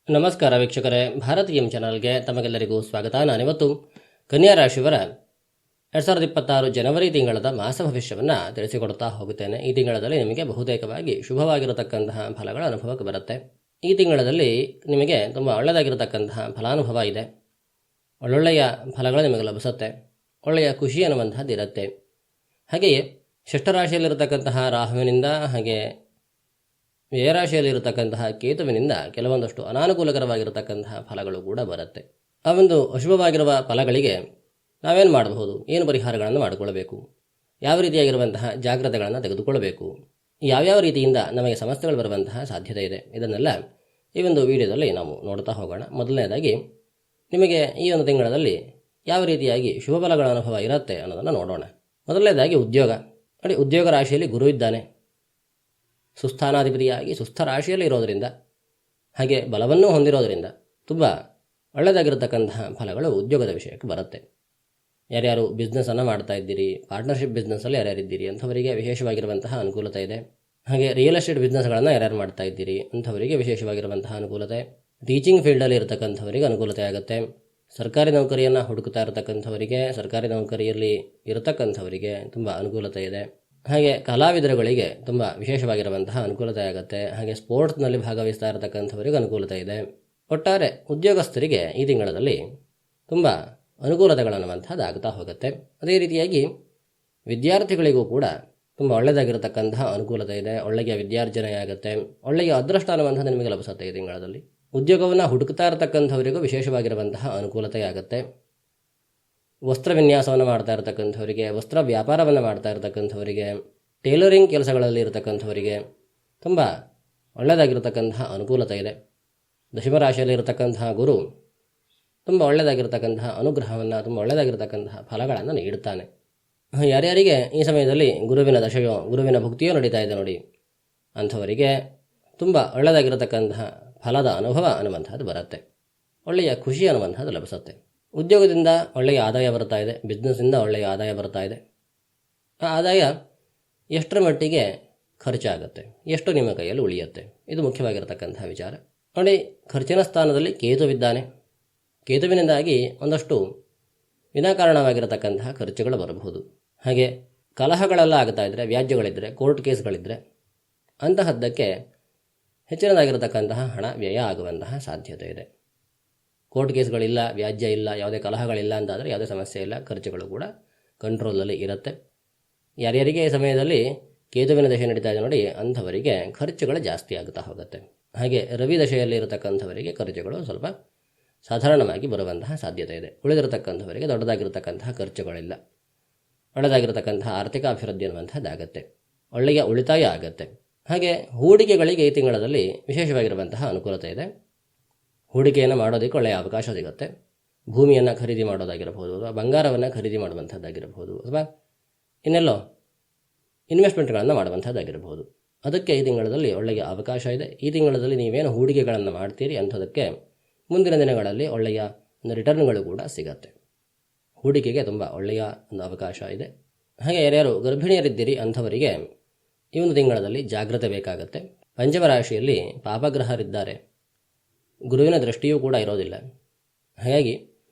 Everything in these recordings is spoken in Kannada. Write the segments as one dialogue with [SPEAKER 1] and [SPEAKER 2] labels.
[SPEAKER 1] ನಮಸ್ಕಾರ ವೀಕ್ಷಕರೇ, ಭಾರತೀಯಂ ಚಾನಲ್ಗೆ ತಮಗೆಲ್ಲರಿಗೂ ಸ್ವಾಗತ. ನಾನಿವತ್ತು ಕನ್ಯಾ ರಾಶಿಯವರ 2026 ಜನವರಿ ತಿಂಗಳದ ಮಾಸ ಭವಿಷ್ಯವನ್ನು ತಿಳಿಸಿಕೊಡ್ತಾ ಹೋಗುತ್ತೇನೆ. ಈ ತಿಂಗಳಲ್ಲಿ ನಿಮಗೆ ಬಹುತೇಕವಾಗಿ ಶುಭವಾಗಿರತಕ್ಕಂತಹ ಫಲಗಳ ಅನುಭವಕ್ಕೆ ಬರುತ್ತೆ. ಈ ತಿಂಗಳಲ್ಲಿ ನಿಮಗೆ ತುಂಬ ಒಳ್ಳೆಯದಾಗಿರತಕ್ಕಂತಹ ಫಲಾನುಭವ ಇದೆ. ಒಳ್ಳೊಳ್ಳೆಯ ಫಲಗಳು ನಿಮಗೆ ಲಭಿಸುತ್ತೆ. ಒಳ್ಳೆಯ ಖುಷಿ ಅನ್ನುವಂಥದ್ದು ಇರುತ್ತೆ. ಹಾಗೆಯೇ ಷಷ್ಠರಾಶಿಯಲ್ಲಿರತಕ್ಕಂತಹ ರಾಹುವಿನಿಂದ ಹಾಗೆ ವ್ಯಯರಾಶಿಯಲ್ಲಿರತಕ್ಕಂತಹ ಕೇತುವಿನಿಂದ ಕೆಲವೊಂದಷ್ಟು ಅನಾನುಕೂಲಕರವಾಗಿರತಕ್ಕಂತಹ ಫಲಗಳು ಕೂಡ ಬರುತ್ತೆ. ಆ ಒಂದು ಅಶುಭವಾಗಿರುವ ಫಲಗಳಿಗೆ ನಾವೇನು ಮಾಡಬಹುದು, ಏನು ಪರಿಹಾರಗಳನ್ನು ಮಾಡಿಕೊಳ್ಳಬೇಕು, ಯಾವ ರೀತಿಯಾಗಿರುವಂತಹ ಜಾಗ್ರತೆಗಳನ್ನು ತೆಗೆದುಕೊಳ್ಳಬೇಕು, ಯಾವ್ಯಾವ ರೀತಿಯಿಂದ ನಮಗೆ ಸಮಸ್ಯೆಗಳು ಬರುವಂತಹ ಸಾಧ್ಯತೆ ಇದೆ, ಇದನ್ನೆಲ್ಲ ಈ ಒಂದು ವಿಡಿಯೋದಲ್ಲಿ ನಾವು ನೋಡ್ತಾ ಹೋಗೋಣ. ಮೊದಲನೇದಾಗಿ ನಿಮಗೆ ಈ ಒಂದು ತಿಂಗಳಲ್ಲಿ ಯಾವ ರೀತಿಯಾಗಿ ಶುಭ ಫಲಗಳ ಅನುಭವ ಇರುತ್ತೆ ಅನ್ನೋದನ್ನು ನೋಡೋಣ. ಮೊದಲನೇದಾಗಿ ಉದ್ಯೋಗ. ನೋಡಿ, ಉದ್ಯೋಗ ರಾಶಿಯಲ್ಲಿ ಗುರು ಇದ್ದಾನೆ. ಸುಸ್ಥಾನಾಧಿಪತಿಯಾಗಿ ಸುಸ್ಥ ರಾಶಿಯಲ್ಲಿ ಇರೋದರಿಂದ ಹಾಗೆ ಬಲವನ್ನೂ ಹೊಂದಿರೋದರಿಂದ ತುಂಬ ಒಳ್ಳೆಯದಾಗಿರತಕ್ಕಂತಹ ಫಲಗಳು ಉದ್ಯೋಗದ ವಿಷಯಕ್ಕೆ ಬರುತ್ತೆ. ಯಾರ್ಯಾರು ಬಿಸ್ನೆಸ್ಸನ್ನು ಮಾಡ್ತಾ ಇದ್ದೀರಿ, ಪಾರ್ಟ್ನರ್ಶಿಪ್ ಬಿಸ್ನೆಸ್ಸಲ್ಲಿ ಯಾರ್ಯಾರಿದ್ದೀರಿ ಅಂಥವರಿಗೆ ವಿಶೇಷವಾಗಿರುವಂತಹ ಅನುಕೂಲತೆ ಇದೆ. ಹಾಗೆ ರಿಯಲ್ ಎಸ್ಟೇಟ್ ಬಿಸ್ನೆಸ್ಗಳನ್ನು ಯಾರ್ಯಾರು ಮಾಡ್ತಾ ಇದ್ದೀರಿ ಅಂಥವರಿಗೆ ವಿಶೇಷವಾಗಿರುವಂತಹ ಅನುಕೂಲತೆ. ಟೀಚಿಂಗ್ ಫೀಲ್ಡಲ್ಲಿ ಇರತಕ್ಕಂಥವರಿಗೆ ಅನುಕೂಲತೆ ಆಗುತ್ತೆ. ಸರ್ಕಾರಿ ನೌಕರಿಯನ್ನು ಹುಡುಕ್ತಾ ಇರತಕ್ಕಂಥವರಿಗೆ, ಸರ್ಕಾರಿ ನೌಕರಿಯಲ್ಲಿ ಇರತಕ್ಕಂಥವರಿಗೆ ತುಂಬ ಅನುಕೂಲತೆ ಇದೆ. ಹಾಗೆ ಕಲಾವಿದರುಗಳಿಗೆ ತುಂಬ ವಿಶೇಷವಾಗಿರುವಂತಹ ಅನುಕೂಲತೆ ಆಗುತ್ತೆ. ಹಾಗೆ ಸ್ಪೋರ್ಟ್ಸ್ನಲ್ಲಿ ಭಾಗವಹಿಸ್ತಾ ಇರತಕ್ಕಂಥವರಿಗೆ ಅನುಕೂಲತೆ ಇದೆ. ಒಟ್ಟಾರೆ ಉದ್ಯೋಗಸ್ಥರಿಗೆ ಈ ತಿಂಗಳಲ್ಲಿ ತುಂಬ ಅನುಕೂಲತೆಗಳನ್ನುವಂಥದ್ದು ಆಗ್ತಾ ಹೋಗುತ್ತೆ. ಅದೇ ರೀತಿಯಾಗಿ ವಿದ್ಯಾರ್ಥಿಗಳಿಗೂ ಕೂಡ ತುಂಬ ಒಳ್ಳೆಯದಾಗಿರತಕ್ಕಂತಹ ಅನುಕೂಲತೆ ಇದೆ. ಒಳ್ಳೆಯ ವಿದ್ಯಾರ್ಜನೆ ಆಗುತ್ತೆ. ಒಳ್ಳೆಯ ಅದೃಷ್ಟ ಅನ್ನುವಂಥದ್ದು ನಿಮಗೆ ಲಭಿಸುತ್ತೆ. ಈ ತಿಂಗಳಲ್ಲಿ ಉದ್ಯೋಗವನ್ನು ಹುಡುಕ್ತಾ ಇರತಕ್ಕಂಥವರಿಗೂ ವಿಶೇಷವಾಗಿರುವಂತಹ ಅನುಕೂಲತೆ ಆಗುತ್ತೆ. ವಸ್ತ್ರ ವಿನ್ಯಾಸವನ್ನು ಮಾಡ್ತಾ ಇರತಕ್ಕಂಥವರಿಗೆ, ವಸ್ತ್ರ ವ್ಯಾಪಾರವನ್ನು ಮಾಡ್ತಾ ಇರತಕ್ಕಂಥವರಿಗೆ, ಟೇಲರಿಂಗ್ ಕೆಲಸಗಳಲ್ಲಿ ಇರತಕ್ಕಂಥವರಿಗೆ ತುಂಬ ಒಳ್ಳೆಯದಾಗಿರತಕ್ಕಂತಹ ಅನುಕೂಲತೆ ಇದೆ. ದಶಮರಾಶಿಯಲ್ಲಿ ಇರತಕ್ಕಂತಹ ಗುರು ತುಂಬ ಒಳ್ಳೆಯದಾಗಿರತಕ್ಕಂತಹ ಅನುಗ್ರಹವನ್ನು, ತುಂಬ ಒಳ್ಳೆಯದಾಗಿರತಕ್ಕಂತಹ ಫಲಗಳನ್ನು ನೀಡುತ್ತಾನೆ. ಯಾರ್ಯಾರಿಗೆ ಈ ಸಮಯದಲ್ಲಿ ಗುರುವಿನ ದಶೆಯೋ ಗುರುವಿನ ಭುಕ್ತಿಯೋ ನಡೀತಾ ಇದೆ ನೋಡಿ, ಅಂಥವರಿಗೆ ತುಂಬ ಒಳ್ಳೆಯದಾಗಿರತಕ್ಕಂತಹ ಫಲದ ಅನುಭವ ಅನ್ನುವಂಥದ್ದು ಬರುತ್ತೆ. ಒಳ್ಳೆಯ ಖುಷಿ ಅನ್ನುವಂಥದ್ದು ಲಭಿಸುತ್ತೆ. ಉದ್ಯೋಗದಿಂದ ಒಳ್ಳೆಯ ಆದಾಯ ಬರ್ತಾ ಇದೆ. ಬಿಸ್ನೆಸ್ಸಿಂದ ಒಳ್ಳೆಯ ಆದಾಯ ಬರ್ತಾ ಇದೆ. ಆ ಆದಾಯ ಎಷ್ಟರ ಮಟ್ಟಿಗೆ ಖರ್ಚಾಗುತ್ತೆ, ಎಷ್ಟು ನಿಮ್ಮ ಕೈಯಲ್ಲಿ ಉಳಿಯುತ್ತೆ, ಇದು ಮುಖ್ಯವಾಗಿರತಕ್ಕಂತಹ ವಿಚಾರ. ನೋಡಿ, ಖರ್ಚಿನ ಸ್ಥಾನದಲ್ಲಿ ಕೇತುವಿದ್ದಾನೆ. ಕೇತುವಿನಿಂದಾಗಿ ಒಂದಷ್ಟು ವಿನಾಕಾರಣವಾಗಿರತಕ್ಕಂತಹ ಖರ್ಚುಗಳು ಬರಬಹುದು. ಹಾಗೆ ಕಲಹಗಳೆಲ್ಲ ಆಗ್ತಾ ಇದ್ದರೆ, ವ್ಯಾಜ್ಯಗಳಿದ್ದರೆ, ಕೋರ್ಟ್ ಕೇಸ್ಗಳಿದ್ದರೆ ಅಂತಹದ್ದಕ್ಕೆ ಹೆಚ್ಚಿನದಾಗಿರತಕ್ಕಂತಹ ಹಣ ವ್ಯಯ ಆಗುವಂತಹ ಸಾಧ್ಯತೆ ಇದೆ. ಕೋರ್ಟ್ ಕೇಸ್ಗಳಿಲ್ಲ, ವ್ಯಾಜ್ಯ ಇಲ್ಲ, ಯಾವುದೇ ಕಲಹಗಳಿಲ್ಲ ಅಂತಾದರೆ ಯಾವುದೇ ಸಮಸ್ಯೆ ಇಲ್ಲ, ಖರ್ಚುಗಳು ಕೂಡ ಕಂಟ್ರೋಲಲ್ಲಿ ಇರುತ್ತೆ. ಯಾರ್ಯಾರಿಗೆ ಈ ಸಮಯದಲ್ಲಿ ಕೇತುವಿನ ದಶೆ ನಡೀತಾ ಇದೆ ನೋಡಿ, ಅಂಥವರಿಗೆ ಖರ್ಚುಗಳು ಜಾಸ್ತಿ ಆಗುತ್ತಾ ಹೋಗುತ್ತೆ. ಹಾಗೆ ರವಿ ದಶೆಯಲ್ಲಿ ಇರತಕ್ಕಂಥವರಿಗೆ ಖರ್ಚುಗಳು ಸ್ವಲ್ಪ ಸಾಧಾರಣವಾಗಿ ಬರುವಂತಹ ಸಾಧ್ಯತೆ ಇದೆ. ಉಳಿದಿರತಕ್ಕಂಥವರಿಗೆ ದೊಡ್ಡದಾಗಿರತಕ್ಕಂತಹ ಖರ್ಚುಗಳಿಲ್ಲ. ಒಳ್ಳೆಯದಾಗಿರತಕ್ಕಂತಹ ಆರ್ಥಿಕ ಅಭಿವೃದ್ಧಿ ಅನ್ನುವಂಥದ್ದಾಗತ್ತೆ. ಒಳ್ಳೆಯ ಉಳಿತಾಯ ಆಗುತ್ತೆ. ಹಾಗೆ ಹೂಡಿಕೆಗಳಿಗೆ ಈ ತಿಂಗಳಲ್ಲಿ ವಿಶೇಷವಾಗಿರುವಂತಹ ಅನುಕೂಲತೆ ಇದೆ. ಹೂಡಿಕೆಯನ್ನು ಮಾಡೋದಕ್ಕೆ ಒಳ್ಳೆಯ ಅವಕಾಶ ಸಿಗುತ್ತೆ. ಭೂಮಿಯನ್ನು ಖರೀದಿ ಮಾಡೋದಾಗಿರಬಹುದು, ಅಥವಾ ಬಂಗಾರವನ್ನು ಖರೀದಿ ಮಾಡುವಂಥದ್ದಾಗಿರಬಹುದು, ಅಥವಾ ಇನ್ನೆಲ್ಲೋ ಇನ್ವೆಸ್ಟ್ಮೆಂಟ್ಗಳನ್ನು ಮಾಡುವಂಥದ್ದಾಗಿರಬಹುದು. ಅದಕ್ಕೆ ಈ ತಿಂಗಳಲ್ಲಿ ಒಳ್ಳೆಯ ಅವಕಾಶ ಇದೆ. ಈ ತಿಂಗಳಲ್ಲಿ ನೀವೇನು ಹೂಡಿಕೆಗಳನ್ನು ಮಾಡ್ತೀರಿ ಅಂಥದಕ್ಕೆ ಮುಂದಿನ ದಿನಗಳಲ್ಲಿ ಒಳ್ಳೆಯ ಒಂದು ರಿಟರ್ನ್ಗಳು ಕೂಡ ಸಿಗತ್ತೆ. ಹೂಡಿಕೆಗೆ ತುಂಬ ಒಳ್ಳೆಯ ಒಂದು ಅವಕಾಶ ಇದೆ. ಹಾಗೆ ಯಾರ್ಯಾರು ಗರ್ಭಿಣಿಯರಿದ್ದೀರಿ ಅಂಥವರಿಗೆ ಈ ಒಂದು ತಿಂಗಳಲ್ಲಿ ಜಾಗ್ರತೆ ಬೇಕಾಗತ್ತೆ. ಪಂಚಮ ರಾಶಿಯಲ್ಲಿ ಪಾಪಗ್ರಹರಿದ್ದಾರೆ. ಗುರುವಿನ ದೃಷ್ಟಿಯೂ ಕೂಡ ಇರೋದಿಲ್ಲ. ಹಾಗಾಗಿ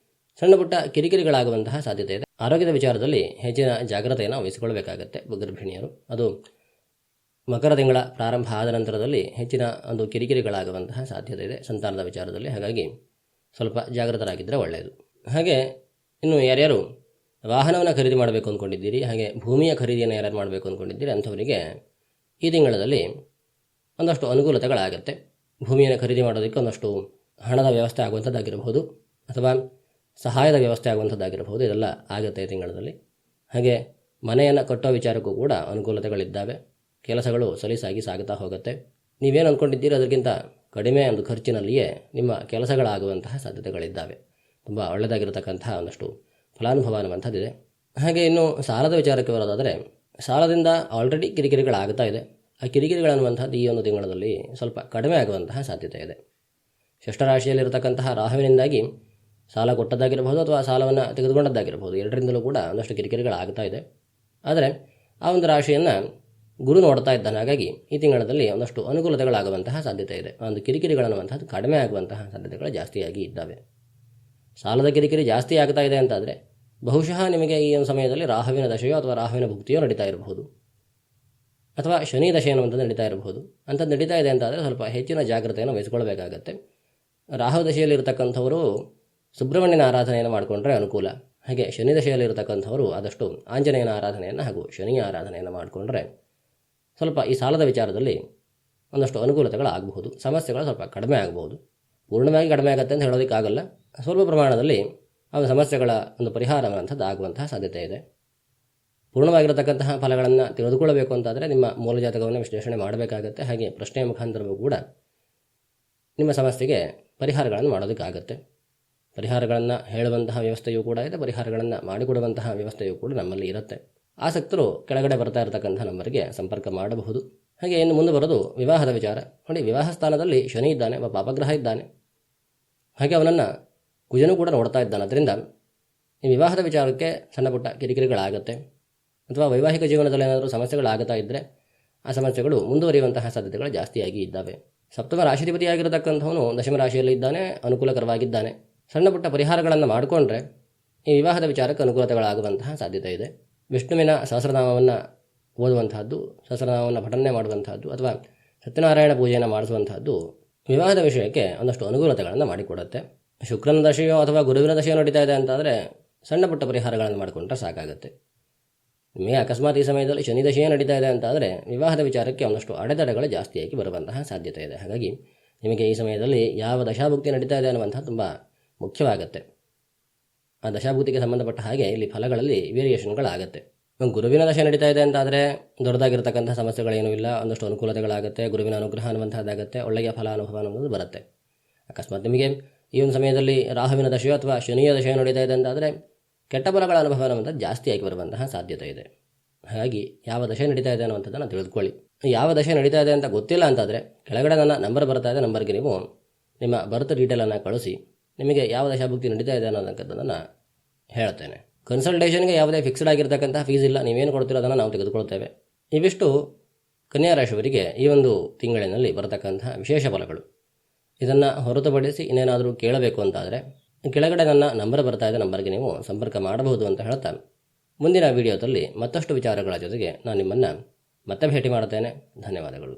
[SPEAKER 1] ಸಣ್ಣ ಪುಟ್ಟ ಕಿರಿಕಿರಿಗಳಾಗುವಂತಹ ಸಾಧ್ಯತೆ ಇದೆ. ಆರೋಗ್ಯದ ವಿಚಾರದಲ್ಲಿ ಹೆಚ್ಚಿನ ಜಾಗ್ರತೆಯನ್ನು ವಹಿಸಿಕೊಳ್ಳಬೇಕಾಗತ್ತೆ ಗರ್ಭಿಣಿಯರು. ಅದು ಮಕರ ತಿಂಗಳ ಪ್ರಾರಂಭ ಆದ ನಂತರದಲ್ಲಿ ಹೆಚ್ಚಿನ ಒಂದು ಕಿರಿಕಿರಿಗಳಾಗುವಂತಹ ಸಾಧ್ಯತೆ ಇದೆ ಸಂತಾನದ ವಿಚಾರದಲ್ಲಿ. ಹಾಗಾಗಿ ಸ್ವಲ್ಪ ಜಾಗೃತರಾಗಿದ್ದರೆ ಒಳ್ಳೆಯದು. ಹಾಗೆ ಇನ್ನು ಯಾರ್ಯಾರು ವಾಹನವನ್ನು ಖರೀದಿ ಮಾಡಬೇಕು ಅಂದ್ಕೊಂಡಿದ್ದೀರಿ, ಹಾಗೆ ಭೂಮಿಯ ಖರೀದಿಯನ್ನು ಯಾರ್ಯಾರು ಮಾಡಬೇಕು ಅಂದ್ಕೊಂಡಿದ್ದೀರಿ ಅಂಥವರಿಗೆ ಈ ತಿಂಗಳಲ್ಲಿ ಒಂದಷ್ಟು ಅನುಕೂಲತೆಗಳಾಗುತ್ತೆ. ಭೂಮಿಯನ್ನು ಖರೀದಿ ಮಾಡೋದಕ್ಕೆ ಒಂದಷ್ಟು ಹಣದ ವ್ಯವಸ್ಥೆ ಆಗುವಂಥದ್ದಾಗಿರಬಹುದು, ಅಥವಾ ಸಹಾಯದ ವ್ಯವಸ್ಥೆ ಆಗುವಂಥದ್ದಾಗಿರಬಹುದು. ಇದೆಲ್ಲ ಆಗುತ್ತೆ ಈ ತಿಂಗಳಲ್ಲಿ. ಹಾಗೆ ಮನೆಯನ್ನು ಕಟ್ಟೋ ವಿಚಾರಕ್ಕೂ ಕೂಡ ಅನುಕೂಲತೆಗಳಿದ್ದಾವೆ. ಕೆಲಸಗಳು ಸಲೀಸಾಗಿ ಸಾಗುತ್ತಾ ಹೋಗುತ್ತೆ. ನೀವೇನು ಅಂದ್ಕೊಂಡಿದ್ದೀರಿ ಅದಕ್ಕಿಂತ ಕಡಿಮೆ ಒಂದು ಖರ್ಚಿನಲ್ಲಿಯೇ ನಿಮ್ಮ ಕೆಲಸಗಳಾಗುವಂತಹ ಸಾಧ್ಯತೆಗಳಿದ್ದಾವೆ. ತುಂಬ ಒಳ್ಳೆಯದಾಗಿರತಕ್ಕಂತಹ ಒಂದಷ್ಟು ಫಲಾನುಭವ ಅನ್ನುವಂಥದ್ದಿದೆ. ಹಾಗೆ ಇನ್ನು ಸಾಲದ ವಿಚಾರಕ್ಕೆ ಬರೋದಾದರೆ, ಸಾಲದಿಂದ ಆಲ್ರೆಡಿ ಕಿರಿಕಿರಿಗಳಾಗ್ತಾ ಇದೆ. ಆ ಕಿರಿಕಿರಿಗಳನ್ನುವಂಥದ್ದು ಈ ಒಂದು ತಿಂಗಳಲ್ಲಿ ಸ್ವಲ್ಪ ಕಡಿಮೆ ಆಗುವಂತಹ ಸಾಧ್ಯತೆ ಇದೆ. ಷಷ್ಠರಾಶಿಯಲ್ಲಿರತಕ್ಕಂತಹ ರಾಹುವಿನಿಂದಾಗಿ ಸಾಲ ಕೊಟ್ಟದ್ದಾಗಿರಬಹುದು, ಅಥವಾ ಸಾಲವನ್ನು ತೆಗೆದುಕೊಂಡದ್ದಾಗಿರಬಹುದು, ಎರಡರಿಂದಲೂ ಕೂಡ ಒಂದಷ್ಟು ಕಿರಿಕಿರಿಗಳಾಗ್ತಾ ಇದೆ. ಆದರೆ ಆ ಒಂದು ರಾಶಿಯನ್ನು ಗುರು ನೋಡ್ತಾ ಇದ್ದಾನೆ. ಹಾಗಾಗಿ ಈ ತಿಂಗಳಲ್ಲಿ ಒಂದಷ್ಟು ಅನುಕೂಲತೆಗಳಾಗುವಂತಹ ಸಾಧ್ಯತೆ ಇದೆ. ಒಂದು ಕಿರಿಕಿರಿಗಳನ್ನುವಂಥದ್ದು ಕಡಿಮೆ ಆಗುವಂತಹ ಸಾಧ್ಯತೆಗಳು ಜಾಸ್ತಿಯಾಗಿ ಇದ್ದಾವೆ. ಸಾಲದ ಕಿರಿಕಿರಿ ಜಾಸ್ತಿ ಆಗ್ತಾ ಇದೆ ಅಂತಾದರೆ ಬಹುಶಃ ನಿಮಗೆ ಈ ಒಂದು ಸಮಯದಲ್ಲಿ ರಾಹುವಿನ ದಶೆಯೋ ಅಥವಾ ರಾಹುವಿನ ಭುಕ್ತಿಯೋ ನಡೀತಾ ಇರಬಹುದು, ಅಥವಾ ಶನಿ ದಶೆ ಅನ್ನುವಂಥದ್ದು ನಡೀತಾ ಇರಬಹುದು. ಅಂಥದ್ದು ನಡೀತಾ ಇದೆ ಅಂತಾದರೆ ಸ್ವಲ್ಪ ಹೆಚ್ಚಿನ ಜಾಗ್ರತೆಯನ್ನು ವಹಿಸಿಕೊಳ್ಬೇಕಾಗತ್ತೆ. ರಾಹು ದಶೆಯಲ್ಲಿ ಇರತಕ್ಕಂಥವರು ಸುಬ್ರಹ್ಮಣ್ಯನ ಆರಾಧನೆಯನ್ನು ಮಾಡಿಕೊಂಡ್ರೆ ಅನುಕೂಲ. ಹಾಗೆ ಶನಿ ದಶೆಯಲ್ಲಿ ಇರತಕ್ಕಂಥವರು ಆದಷ್ಟು ಆಂಜನೇಯನ ಆರಾಧನೆಯನ್ನು ಹಾಗೂ ಶನಿಯ ಆರಾಧನೆಯನ್ನು ಮಾಡಿಕೊಂಡ್ರೆ ಸ್ವಲ್ಪ ಈ ಸಾಲದ ವಿಚಾರದಲ್ಲಿ ಒಂದಷ್ಟು ಅನುಕೂಲತೆಗಳಾಗಬಹುದು, ಸಮಸ್ಯೆಗಳು ಸ್ವಲ್ಪ ಕಡಿಮೆ ಆಗಬಹುದು. ಪೂರ್ಣವಾಗಿ ಕಡಿಮೆ ಆಗುತ್ತೆ ಅಂತ ಹೇಳೋದಕ್ಕಾಗಲ್ಲ, ಸ್ವಲ್ಪ ಪ್ರಮಾಣದಲ್ಲಿ ಆ ಸಮಸ್ಯೆಗಳ ಒಂದು ಪರಿಹಾರ ಅಂಥದ್ದು ಆಗುವಂತಹ ಸಾಧ್ಯತೆ ಇದೆ. ಪೂರ್ಣವಾಗಿರತಕ್ಕಂತಹ ಫಲಗಳನ್ನು ತಿಳಿದುಕೊಳ್ಳಬೇಕು ಅಂತಾದರೆ ನಿಮ್ಮ ಮೂಲ ಜಾತಕವನ್ನು ವಿಶ್ಲೇಷಣೆ ಮಾಡಬೇಕಾಗತ್ತೆ. ಹಾಗೆ ಪ್ರಶ್ನೆಯ ಮುಖಾಂತರವೂ ಕೂಡ ನಿಮ್ಮ ಸಮಸ್ಯೆಗೆ ಪರಿಹಾರಗಳನ್ನು ಮಾಡೋದಕ್ಕಾಗತ್ತೆ. ಪರಿಹಾರಗಳನ್ನು ಹೇಳುವಂತಹ ವ್ಯವಸ್ಥೆಯೂ ಕೂಡ ಇದೆ, ಪರಿಹಾರಗಳನ್ನು ಮಾಡಿಕೊಡುವಂತಹ ವ್ಯವಸ್ಥೆಯೂ ಕೂಡ ನಮ್ಮಲ್ಲಿ ಇರುತ್ತೆ. ಆಸಕ್ತರು ಕೆಳಗಡೆ ಬರ್ತಾ ಇರತಕ್ಕಂಥ ನಂಬರಿಗೆ ಸಂಪರ್ಕ ಮಾಡಬಹುದು. ಹಾಗೆ ಇನ್ನು ಮುಂದೆ ಬರೋದು ವಿವಾಹದ ವಿಚಾರ. ನೋಡಿ, ವಿವಾಹ ಸ್ಥಾನದಲ್ಲಿ ಶನಿ ಇದ್ದಾನೆ, ಒಬ್ಬ ಪಾಪಗ್ರಹ ಇದ್ದಾನೆ. ಹಾಗೆ ಅವನನ್ನು ಕುಜನೂ ಕೂಡ ನೋಡ್ತಾ ಇದ್ದಾನೆ. ಅದರಿಂದ ಈ ವಿವಾಹದ ವಿಚಾರಕ್ಕೆ ಸಣ್ಣ ಪುಟ್ಟ ಕಿರಿಕಿರಿಗಳಾಗತ್ತೆ, ಅಥವಾ ವೈವಾಹಿಕ ಜೀವನದಲ್ಲಿ ಏನಾದರೂ ಸಮಸ್ಯೆಗಳಾಗುತ್ತಾ ಇದ್ದರೆ ಆ ಸಮಸ್ಯೆಗಳು ಮುಂದುವರಿಯುವಂತಹ ಸಾಧ್ಯತೆಗಳು ಜಾಸ್ತಿಯಾಗಿ ಇದ್ದಾವೆ. ಸಪ್ತಮ ರಾಶಿಧಿಪತಿಯಾಗಿರತಕ್ಕಂಥವನು ದಶಮ ರಾಶಿಯಲ್ಲಿ ಇದ್ದಾನೆ, ಅನುಕೂಲಕರವಾಗಿದ್ದಾನೆ. ಸಣ್ಣ ಪುಟ್ಟ ಪರಿಹಾರಗಳನ್ನು ಮಾಡಿಕೊಂಡ್ರೆ ಈ ವಿವಾಹದ ವಿಚಾರಕ್ಕೆ ಅನುಕೂಲತೆಗಳಾಗುವಂತಹ ಸಾಧ್ಯತೆ ಇದೆ. ವಿಷ್ಣುವಿನ ಸಹಸ್ರನಾಮವನ್ನು ಓದುವಂತಹದ್ದು, ಸಹಸ್ರನಾಮವನ್ನು ಪಠನೆ ಮಾಡುವಂತಹದ್ದು, ಅಥವಾ ಸತ್ಯನಾರಾಯಣ ಪೂಜೆಯನ್ನು ಮಾಡಿಸುವಂತಹದ್ದು ವಿವಾಹದ ವಿಷಯಕ್ಕೆ ಒಂದಷ್ಟು ಅನುಕೂಲತೆಗಳನ್ನು ಮಾಡಿಕೊಡುತ್ತೆ. ಶುಕ್ರನ ದಶೆಯೋ ಅಥವಾ ಗುರುವಿನ ದಶೆಯೋ ನಡೀತಾ ಇದೆ ಅಂತಾದರೆ ಸಣ್ಣ ಪುಟ್ಟ ಪರಿಹಾರಗಳನ್ನು ಮಾಡಿಕೊಂಡ್ರೆ ಸಾಕಾಗುತ್ತೆ. ನಿಮಗೆ ಅಕಸ್ಮಾತ್ ಈ ಸಮಯದಲ್ಲಿ ಶನಿ ದಶೆಯೇ ನಡೀತಾ ಇದೆ ಅಂತಾದರೆ ವಿವಾಹದ ವಿಚಾರಕ್ಕೆ ಒಂದಷ್ಟು ಅಡೆತಡೆಗಳು ಜಾಸ್ತಿಯಾಗಿ ಬರುವಂತಹ ಸಾಧ್ಯತೆ ಇದೆ. ಹಾಗಾಗಿ ನಿಮಗೆ ಈ ಸಮಯದಲ್ಲಿ ಯಾವ ದಶಾಭುಕ್ತಿ ನಡೀತಾ ಇದೆ ಅನ್ನುವಂಥದ್ದು ತುಂಬ ಮುಖ್ಯವಾಗುತ್ತೆ. ಆ ದಶಾಭುಕ್ತಿಗೆ ಸಂಬಂಧಪಟ್ಟ ಹಾಗೆ ಇಲ್ಲಿ ಫಲಗಳಲ್ಲಿ ವೇರಿಯೇಷನ್ಗಳಾಗುತ್ತೆ. ಗುರುವಿನ ದಶೆ ನಡೀತಾ ಇದೆ ಅಂತಾದರೆ ದೊಡ್ಡದಾಗಿರ್ತಕ್ಕಂಥ ಸಮಸ್ಯೆಗಳೇನೂ ಇಲ್ಲ, ಒಂದಷ್ಟು ಅನುಕೂಲತೆಗಳಾಗುತ್ತೆ, ಗುರುವಿನ ಅನುಗ್ರಹ ಅನ್ನುವಂಥದ್ದಾಗುತ್ತೆ, ಒಳ್ಳೆಯ ಫಲ ಅನುಭವ ಅನ್ನೋದು ಬರುತ್ತೆ. ಅಕಸ್ಮಾತ್ ನಿಮಗೆ ಈ ಒಂದು ಸಮಯದಲ್ಲಿ ರಾಹುವಿನ ದಶೆಯೋ ಅಥವಾ ಶನಿಯ ದಶೆಯೋ ನಡೀತಾ ಇದೆ ಅಂತಾದರೆ ಕೆಟ್ಟ ಫಲಗಳ ಅನುಭವ ಅನ್ನುವಂಥದ್ದು ಜಾಸ್ತಿಯಾಗಿ ಬರುವಂತಹ ಸಾಧ್ಯತೆ ಇದೆ. ಹಾಗಾಗಿ ಯಾವ ದಶೆ ನಡೀತಾ ಇದೆ ಅನ್ನುವಂಥದ್ದನ್ನು ತಿಳಿದುಕೊಳ್ಳಿ. ಯಾವ ದಶೆ ನಡೀತಾ ಇದೆ ಅಂತ ಗೊತ್ತಿಲ್ಲ ಅಂತಾದರೆ ಕೆಳಗಡೆ ನನ್ನ ನಂಬರ್ ಬರ್ತಾ ಇದೆ, ನಂಬರ್ಗೆ ನೀವು ನಿಮ್ಮ ಬರ್ತ್ ಡೀಟೇಲನ್ನು ಕಳಿಸಿ ನಿಮಗೆ ಯಾವ ದಶಾಭುಕ್ತಿ ನಡೀತಾ ಇದೆ ಅನ್ನೋದನ್ನು ಹೇಳ್ತೇನೆ. ಕನ್ಸಲ್ಟೇಷನ್ಗೆ ಯಾವುದೇ ಫಿಕ್ಸ್ಡ್ ಆಗಿರ್ತಕ್ಕಂತಹ ಫೀಸ್ ಇಲ್ಲ, ನೀವೇನು ಕೊಡ್ತೀರೋ ಅದನ್ನು ನಾವು ತೆಗೆದುಕೊಳ್ತೇವೆ. ಇವಿಷ್ಟು ಕನ್ಯಾ ರಾಶಿಯವರಿಗೆ ಈ ಒಂದು ತಿಂಗಳಿನಲ್ಲಿ ಬರತಕ್ಕಂತಹ ವಿಶೇಷ ಫಲಗಳು. ಇದನ್ನು ಹೊರತುಪಡಿಸಿ ಇನ್ನೇನಾದರೂ ಕೇಳಬೇಕು ಅಂತಾದರೆ ಕೆಳಗಡೆ ನನ್ನ ನಂಬರ್ ಬರ್ತಾ ಇದೆ, ನಂಬರ್ಗೆ ನೀವು ಸಂಪರ್ಕ ಮಾಡಬಹುದು ಅಂತ ಹೇಳ್ತಾ ಮುಂದಿನ ವಿಡಿಯೋದಲ್ಲಿ ಮತ್ತಷ್ಟು ವಿಚಾರಗಳ ಜೊತೆಗೆ ನಾನು ನಿಮ್ಮನ್ನು ಮತ್ತೆ ಭೇಟಿ ಮಾಡುತ್ತೇನೆ. ಧನ್ಯವಾದಗಳು.